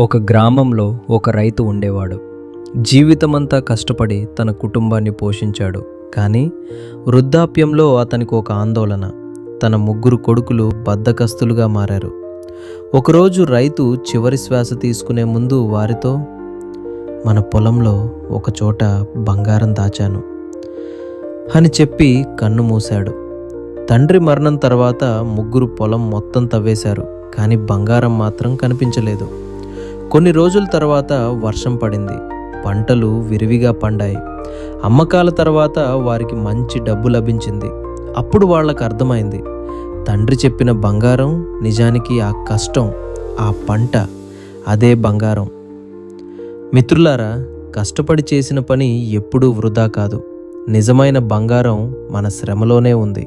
ఒక గ్రామంలో ఒక రైతు ఉండేవాడు. జీవితమంతా కష్టపడి తన కుటుంబాన్ని పోషించాడు. కానీ వృద్ధాప్యంలో అతనికి ఒక ఆందోళన. తన 3 కొడుకులు బద్ధకస్తులుగా మారారు. ఒకరోజు రైతు చివరి శ్వాస తీసుకునే ముందు వారితో, మన పొలంలో ఒక చోట బంగారం దాచాను అని చెప్పి కన్ను మూశాడు. తండ్రి మరణం తర్వాత 3 పొలం మొత్తం తవ్వేశారు. కానీ బంగారం మాత్రం కనిపించలేదు. కొన్ని రోజుల తర్వాత వర్షం పడింది. పంటలు విరివిగా పండాయి. అమ్మకాల తర్వాత వారికి మంచి డబ్బు లభించింది. అప్పుడు వాళ్ళకు అర్థమైంది, తండ్రి చెప్పిన బంగారం నిజానికి ఆ కష్టం, ఆ పంట, అదే బంగారం. మిత్రులారా, కష్టపడి చేసిన పని ఎప్పుడూ వృధా కాదు. నిజమైన బంగారం మన శ్రమలోనే ఉంది.